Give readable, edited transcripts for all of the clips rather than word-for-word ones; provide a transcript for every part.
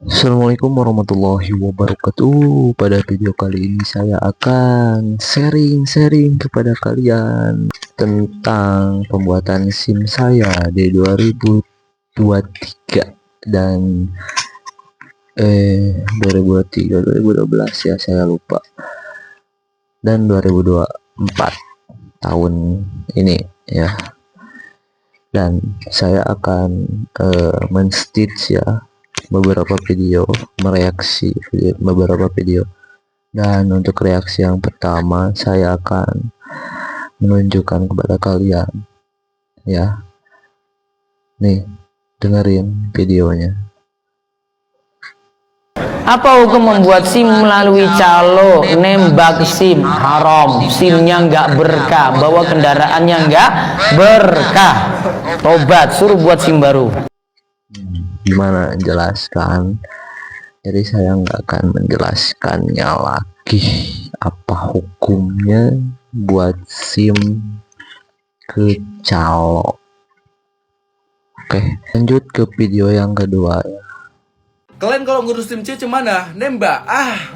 Assalamualaikum warahmatullahi wabarakatuh. Pada video kali ini saya akan sharing kepada kalian tentang pembuatan SIM saya di 2023 dan 2023 2012 ya, saya lupa, dan 2024 tahun ini ya. Dan saya akan men-stitch ya beberapa video, mereaksi beberapa video. Dan untuk reaksi yang pertama saya akan menunjukkan kepada kalian ya, nih, dengerin videonya. Apa hukum membuat SIM melalui calo? Nembak SIM haram, SIM-nya nggak berkah, bawa kendaraannya nggak berkah. Tobat, suruh buat SIM baru. Gimana jelaskan? Jadi saya nggak akan menjelaskannya lagi apa hukumnya buat SIM ke calo. Oke, lanjut ke video yang kedua ya. Kalian kalau ngurus SIM C mana? Nembak?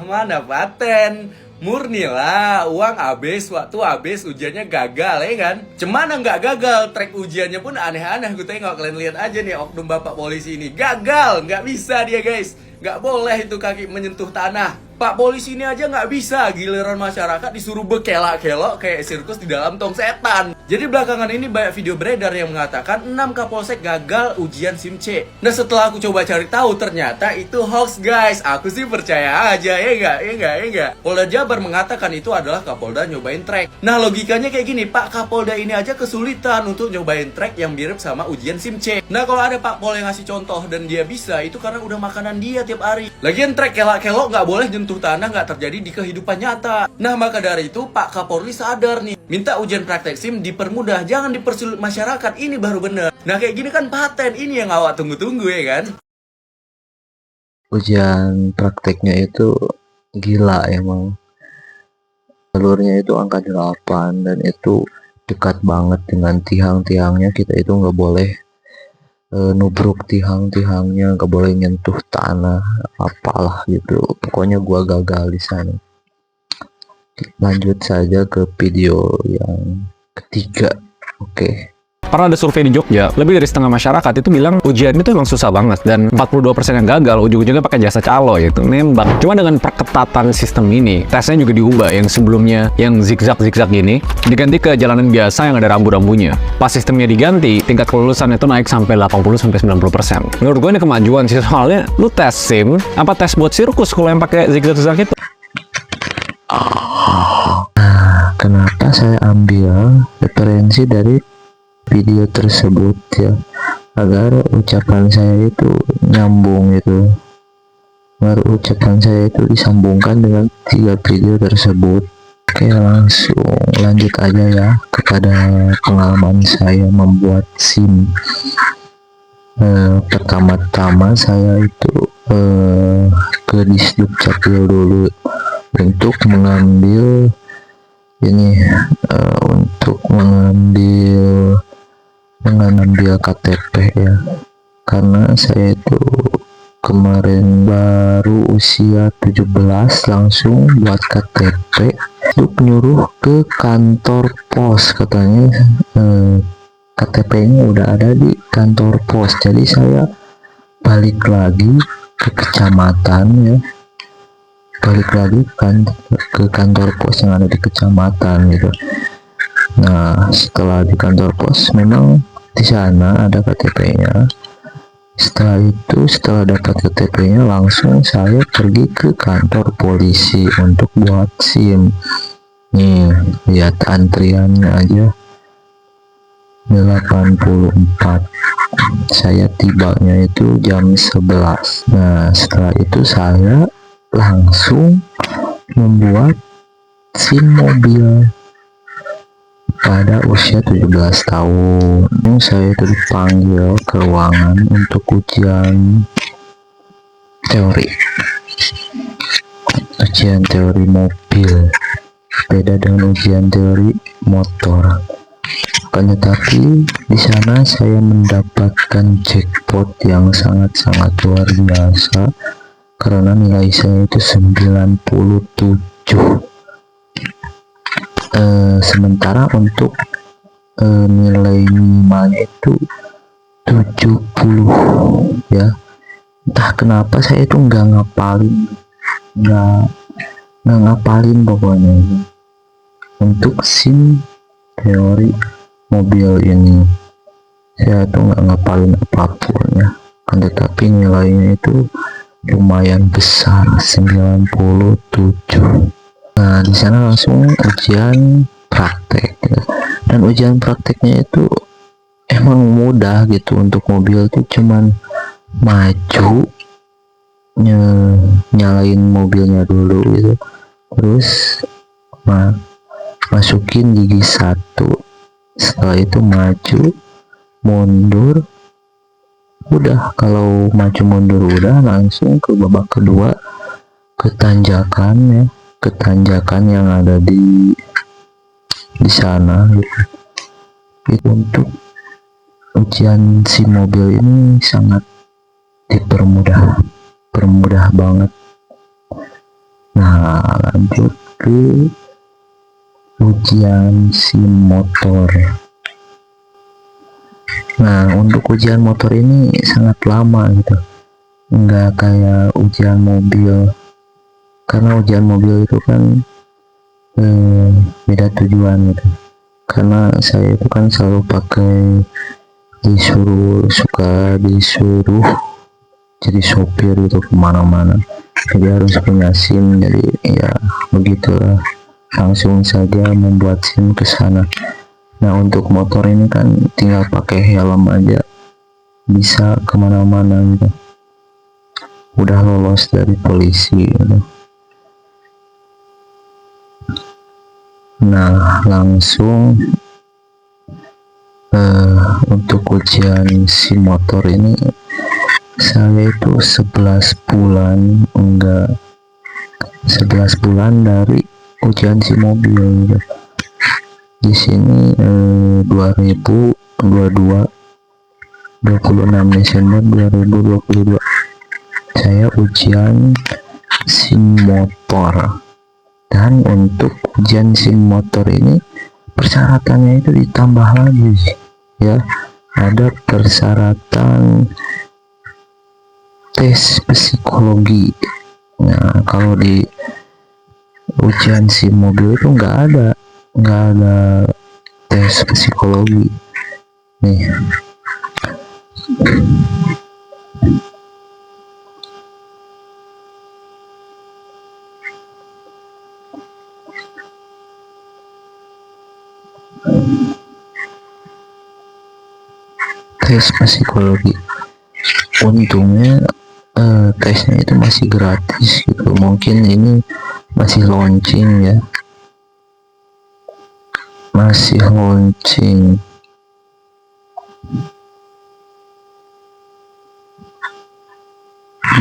Mana paten? Murni lah, uang habis, waktu habis, ujiannya gagal ya kan? Cemana nggak gagal, track ujiannya pun aneh-aneh. Gue tengok, kalian lihat aja nih oknum bapak polisi ini. Gagal, nggak bisa dia guys. Nggak boleh itu kaki menyentuh tanah. Pak polisi ini aja nggak bisa, giliran masyarakat disuruh bekelak-kelok kayak sirkus di dalam tong setan. Jadi belakangan ini banyak video beredar yang mengatakan 6 kapolsek gagal ujian SIM C. Nah setelah aku coba cari tahu, ternyata itu hoax guys. Aku sih percaya aja, ya enggak. Polda Jabar mengatakan itu adalah Kapolda nyobain track. Nah logikanya kayak gini, Pak Kapolda ini aja kesulitan untuk nyobain track yang mirip sama ujian SIM C. Nah kalau ada Pak Pol yang ngasih contoh dan dia bisa, itu karena udah makanan dia tiap hari. Lagian track kelak-kelok nggak boleh nyentuh tanah, nggak terjadi di kehidupan nyata. Nah maka dari itu Pak Kapolri sadar nih, minta ujian praktek SIM dipermudah, jangan dipersulit masyarakat, ini baru bener. Nah kayak gini kan paten, ini yang awak tunggu-tunggu ya kan. Ujian prakteknya itu gila emang, jalurnya itu angka 8 dan itu dekat banget dengan tiang-tiangnya. Kita itu nggak boleh nubruk tiang-tiangnya, nggak boleh nyentuh tanah apalah gitu. Pokoknya gua gagal di sana. Lanjut saja ke video yang ketiga. Oke. Pernah ada survei di Jogja, lebih dari setengah masyarakat itu bilang ujian itu emang susah banget, dan 42% yang gagal ujung-ujungnya pakai jasa calo, yaitu nembak. Cuma dengan perketatan sistem ini, tesnya juga diubah. Yang sebelumnya yang zigzag gini diganti ke jalanan biasa yang ada rambu-rambunya. Pas sistemnya diganti, tingkat kelulusan itu naik sampai 80-90%. Menurut gue ini kemajuan sih, soalnya lu tes SIM apa tes buat sirkus kalau yang pakai zigzag itu. Kenapa saya ambil referensi dari video tersebut ya, agar ucapan saya itu nyambung itu, agar ucapan saya itu disambungkan dengan 3 video tersebut. Oke, langsung lanjut aja ya kepada pengalaman saya membuat SIM. Pertama-tama saya itu ke Disduk Capil dulu untuk mengambil ini, untuk mengambil KTP ya, karena saya itu kemarin baru usia 17 langsung buat KTP. Untuk nyuruh ke kantor pos, katanya KTP-nya udah ada di kantor pos. Jadi saya balik lagi ke kecamatan ya, balik lagi kan ke kantor pos yang ada di kecamatan gitu. Nah setelah di kantor pos, memang di sana ada KTP-nya. Setelah dapat KTP-nya, langsung saya pergi ke kantor polisi untuk buat SIM. Nih lihat antriannya aja 84. Saya tibanya itu jam 11. Nah setelah itu saya langsung membuat SIM mobil pada usia 17 tahun. Saya itu dipanggil ke ruangan untuk ujian teori mobil, beda dengan ujian teori motor. Akan tetapi di sana saya mendapatkan jackpot yang sangat-sangat luar biasa. karena nilai saya itu 97. Sementara untuk nilai minimalnya itu 70 ya. Entah kenapa saya itu nggak ngapalin pokoknya untuk SIM teori mobil ini. Saya tuh nggak ngapalin apapun ya, kan, tetapi nilainya itu lumayan besar, 97. Nah, di sana langsung ujian praktek ya. Dan ujian prakteknya itu emang mudah gitu. Untuk mobil tuh cuman maju, nyalain mobilnya dulu gitu, terus masukin gigi 1, setelah itu maju mundur, udah. Kalau maju mundur udah, langsung ke babak kedua, ke tanjakan ya, ke tanjakan yang ada di sana gitu. Itu untuk ujian si mobil ini sangat dipermudah banget. Nah, lanjut ke ujian SIM motor. Nah, untuk ujian motor ini sangat lama gitu, nggak kayak ujian mobil, karena ujian mobil itu kan beda tujuan gitu. Karena saya itu kan selalu pakai suka disuruh jadi sopir itu kemana-mana, jadi harus punya SIM. Jadi ya begitulah, langsung saja membuat SIM ke sana. Nah, untuk motor ini kan tinggal pakai helm aja bisa kemana-mana gitu, udah lolos dari polisi gitu. Nah, langsung untuk ujian si motor ini saya itu 11 bulan dari ujian si mobil gitu. Di sini 2022 26 Desember 2022 saya ujian SIM motor. Dan untuk ujian SIM motor ini persyaratannya itu ditambah lagi ya, ada persyaratan tes psikologi. Nah, kalau di ujian SIM mobil itu nggak ada tes psikologi nih. Tes psikologi, untungnya tesnya itu masih gratis gitu. Mungkin ini masih launching ya, masih launching.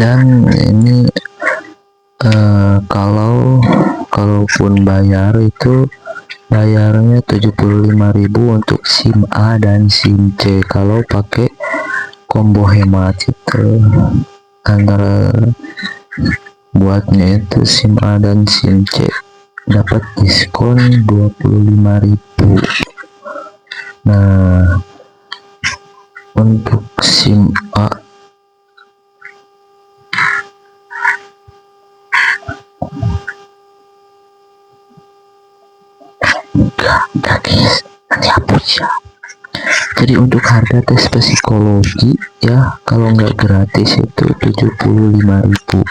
Dan ini kalaupun bayar itu bayarnya 75.000 untuk SIM A dan SIM C. Kalau pakai combo hemat itu antara buatnya itu SIM A dan SIM C dapat diskon 25.000. Nah, untuk SIM A enggak guys, nanti hapus ya. Jadi untuk harga tes psikologi ya, kalau nggak gratis itu 75.000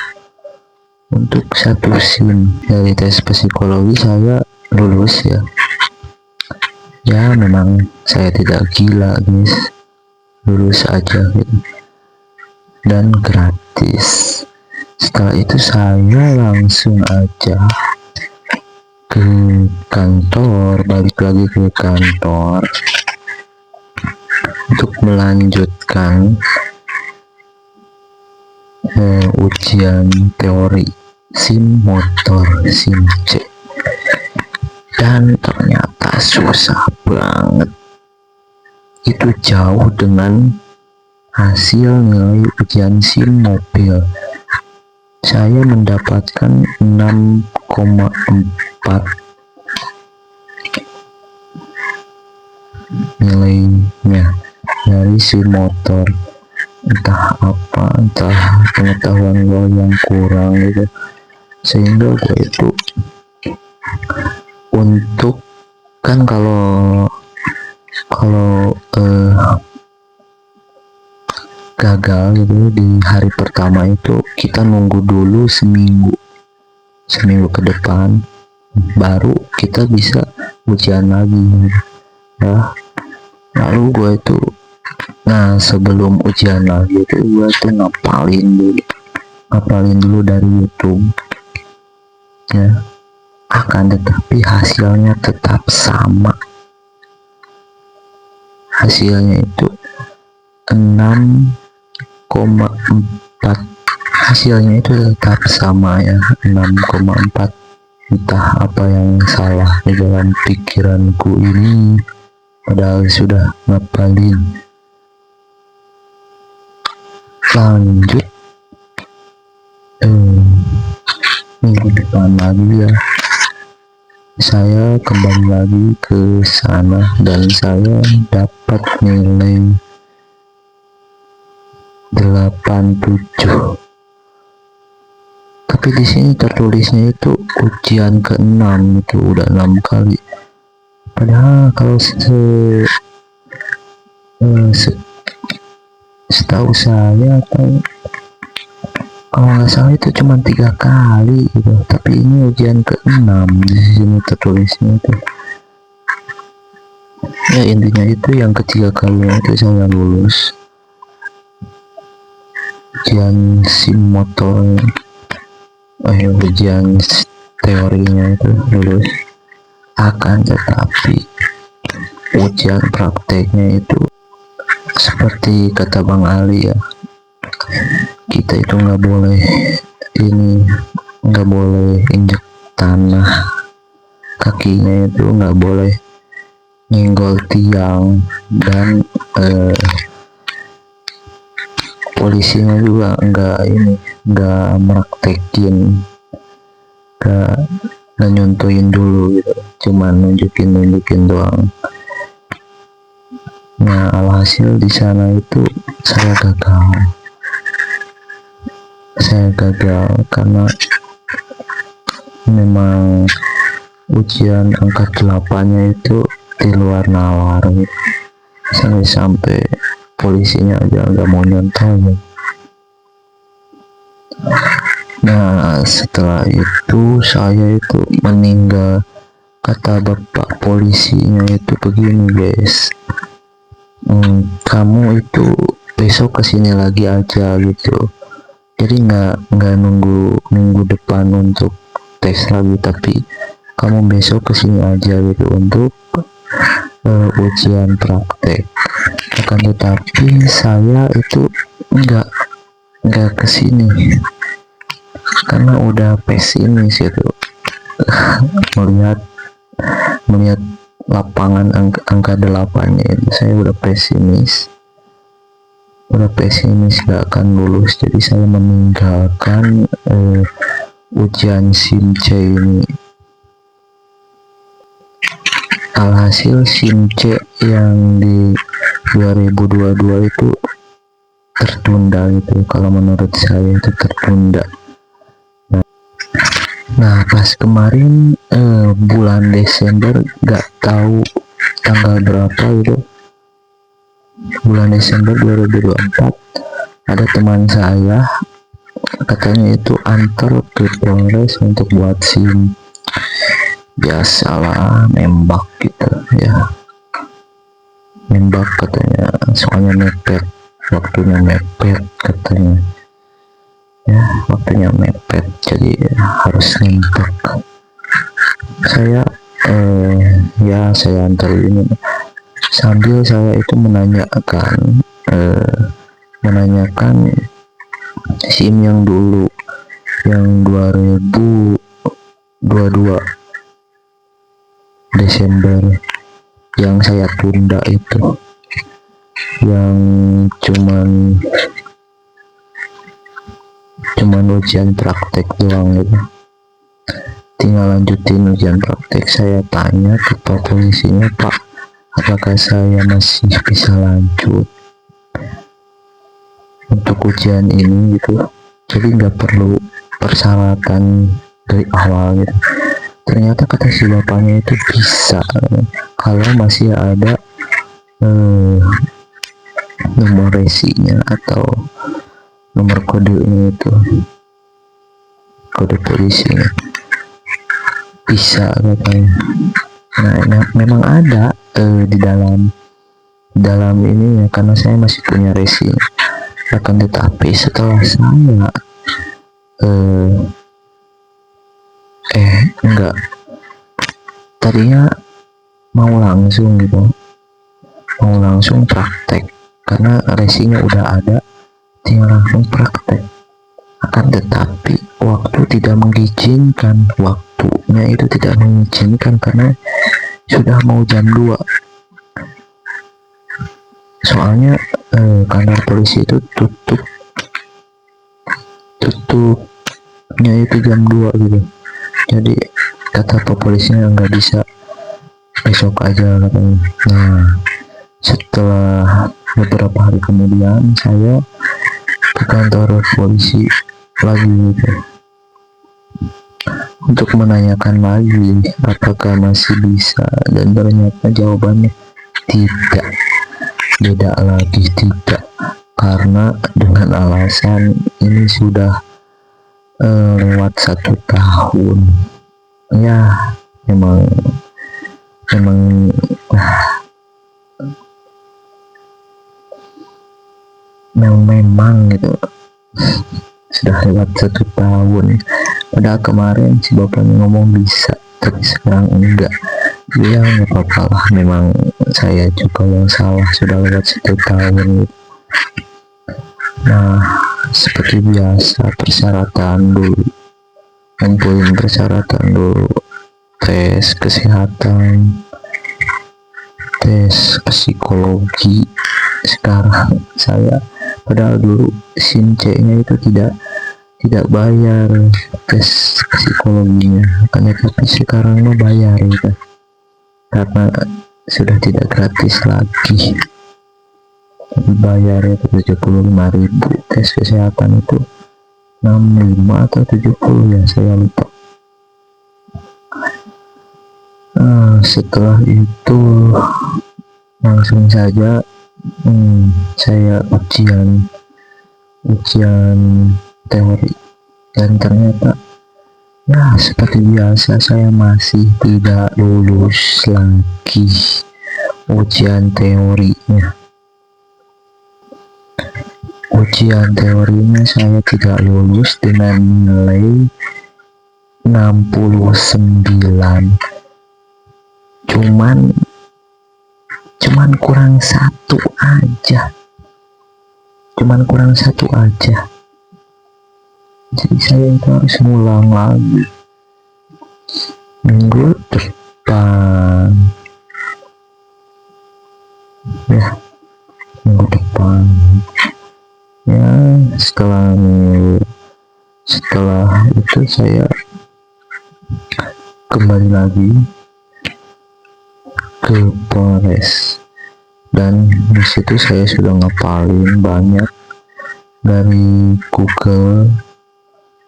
untuk satu SIM. Dari tes psikologi saya lulus ya. Ya memang saya tidak gila guys, lulus aja gitu, dan gratis. Setelah itu saya langsung aja ke kantor, balik lagi ke kantor untuk melanjutkan ujian teori SIM motor SIM C. Dan ternyata susah banget, itu jauh dengan hasil nilai ujian SIM mobil. saya mendapatkan 6,4 nilainya dari si motor. Entah apa, entah pengetahuan gue yang kurang gitu, sehingga gue itu untuk kan kalau kalau gagal gitu di hari pertama itu kita nunggu dulu seminggu ke depan baru kita bisa ujian lagi ya. Lalu gue itu sebelum ujian lagi itu gue tuh ngapalin dulu dari YouTube ya. Akan tetapi hasilnya tetap sama, hasilnya itu 6,4, hasilnya itu tetap sama ya, 6,4. Entah apa yang salah di dalam pikiranku ini, padahal sudah ngapalin. Lanjut minggu depan lagi ya, saya kembali lagi ke sana dan saya dapat nilai 87. Tapi di sini tertulisnya itu ujian ke-6, itu udah 6 kali. Padahal kalau setahu saya kalau nggak salah itu cuma 3 kali gitu. Tapi ini ujian ke-6 di sini tertulisnya itu. Ya intinya itu yang ketiga kalinya itu saya lulus ujian SIM motor, ujian teorinya itu lulus. Akan tetapi ujian prakteknya itu seperti kata Bang Ali ya, kita itu nggak boleh injek tanah, kakinya itu nggak boleh nyenggol tiang, dan polisinya juga nggak meraktekin, nggak nyontoin dulu gitu, cuman nunjukin doang. Nah alhasil di sana itu saya gagal karena memang ujian angka 8-nya itu di luar nalar gitu. Sampai polisinya aja nggak mau nyontohin. Nah setelah itu saya itu meninggal. Kata bapak polisinya itu begini guys, kamu itu besok kesini lagi aja gitu, jadi nggak nunggu minggu depan untuk tes lagi, tapi kamu besok kesini aja gitu untuk ujian praktek. Akan tetapi saya itu nggak kesini karena udah pesimis gitu melihat lapangan angka 8-nya itu. Saya udah pesimis gak akan lulus, jadi saya meninggalkan ujian SIM C ini. Alhasil SIM C yang di 2022 itu tertunda gitu, kalau menurut saya itu tertunda. Nah pas kemarin bulan Desember, gak tahu tanggal berapa gitu, bulan Desember 2024, ada teman saya katanya itu antar ke Polres untuk buat SIM. Biasalah nembak gitu ya, nembak katanya, soalnya waktunya mepet katanya ya, waktunya mepet jadi harus nembak. Saya saya antar ini sambil saya itu menanyakan SIM yang dulu yang 2022 Desember yang saya tunda itu, yang cuman cuman ujian praktek doang gitu. Tinggal lanjutin ujian praktek. Saya tanya ke Pak polisinya, Pak, apakah saya masih bisa lanjut untuk ujian ini gitu, jadi nggak perlu persyaratan dari awal gitu. Ternyata kata si bapaknya itu bisa kalau masih ada nomor resinya atau nomor kodenya itu, kode polisinya bisa katanya. Nah, memang ada di dalam ini ya, karena saya masih punya resi. Akan tetapi setelah saya enggak, tadinya mau langsung praktek karena resinya udah ada, tinggal langsung praktek. Akan tetapi waktunya itu tidak mengizinkan karena sudah mau jam 2. Soalnya kantor polisi itu tutupnya itu jam 2 gitu. Jadi kata Pak polisinya nggak bisa, besok aja katanya. Nah, setelah beberapa hari kemudian saya ke kantor polisi lagi gitu, untuk menanyakan lagi apakah masih bisa, dan ternyata jawabannya tidak. Beda lagi, tidak, karena dengan alasan ini sudah lewat 1 tahun ya. Memang gitu, sudah lewat 1 tahun. Padahal kemarin si bapaknya ngomong bisa, tapi sekarang enggak. Ya nggak apa-apa lah, memang saya juga yang salah, sudah lewat 1 tahun gitu. Nah, seperti biasa persyaratan dulu, ngumpulin persyaratan dulu, tes kesehatan, tes psikologi. Sekarang saya, padahal dulu SIM C-nya itu tidak bayar tes psikologinya, tapi sekarang mah bayar gitu, karena sudah tidak gratis lagi, bayar itu 75.000. Tes kesehatan itu 65 atau 70 ya, saya lupa. Setelah itu langsung saja saya ujian teori, dan ternyata ya seperti biasa saya masih tidak lulus lagi ujian teorinya. Saya tidak lulus dengan nilai 69, cuman kurang satu aja. Jadi saya itu harus ngulang lagi minggu depan ya, setelah itu saya kembali lagi ke Polres, dan disitu saya sudah ngapalin banyak dari Google,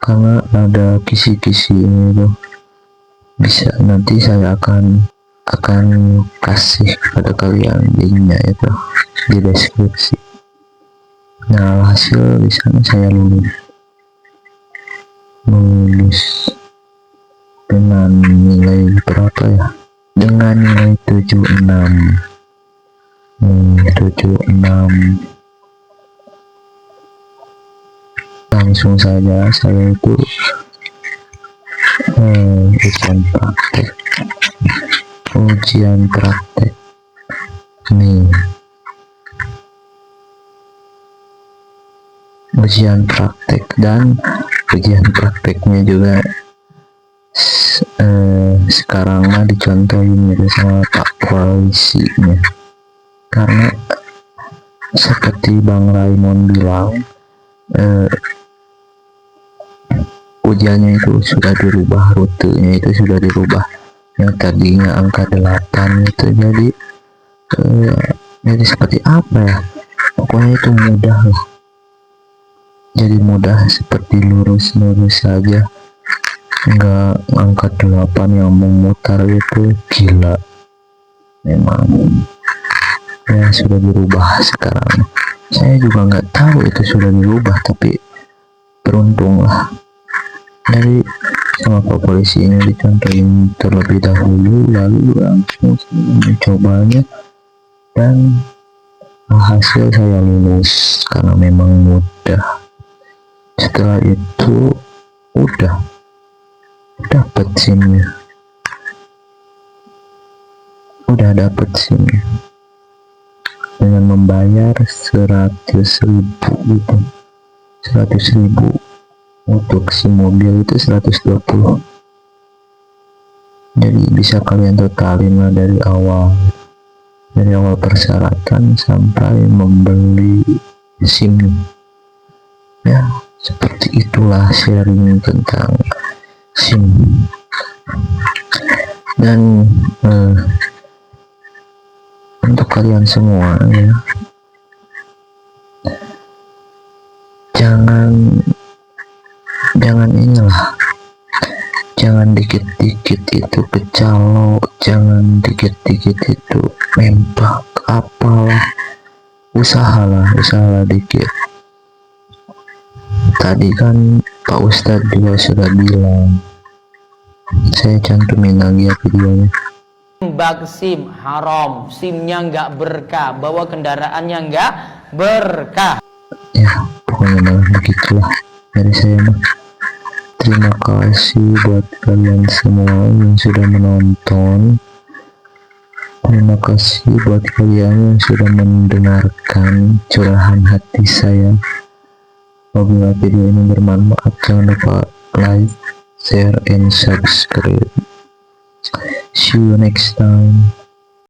karena ada kisi-kisi ini tuh. Bisa nanti saya akan kasih kepada kalian linknya itu di deskripsi. Nah, hasil di sana saya lulus dengan nilai berapa ya? Dengan nilai 76. Langsung saja saya itu ujian praktek nih, ujian praktek, dan ujian prakteknya juga sekarang mah dicontohin gitu sama Pak polisinya, karena seperti Bang Raymond bilang, ujiannya itu sudah dirubah, rutenya itu sudah dirubah, yang tadinya angka 8 itu jadi seperti apa ya, pokoknya itu mudah lah, jadi mudah seperti lurus-lurus saja, nggak angka 8 yang memutar, itu gila memang ya, sudah dirubah sekarang. Saya juga nggak tahu itu sudah dirubah, tapi beruntunglah dari sama Pak Polisi ini dicontohin terlebih dahulu, lalu langsung mencobanya dan hasil saya lulus karena memang mudah. Setelah itu udah dapat SIM-nya, dengan membayar 100.000 gitu, 100.000 untuk SIM mobil itu 120. Jadi bisa kalian totalin lah dari awal persyaratan sampai membeli SIM ya. Seperti itulah sharing tentang SIM. Dan untuk kalian semua ya, jangan dikit-dikit itu kecalo, jangan dikit-dikit itu mempak, apalah, usahalah dikit. Tadi kan Pak Ustadz juga sudah bilang, saya cantumin lagi ya videonya. Nembak SIM haram, SIM-nya nggak berkah, bawa kendaraannya nggak berkah. Ya pokoknya malah begitulah dari saya mah. Terima kasih buat kalian semua yang sudah menonton. Terima kasih buat kalian yang sudah mendengarkan curahan hati saya. Apabila video ini bermanfaat, jangan lupa like, share, and subscribe. See you next time.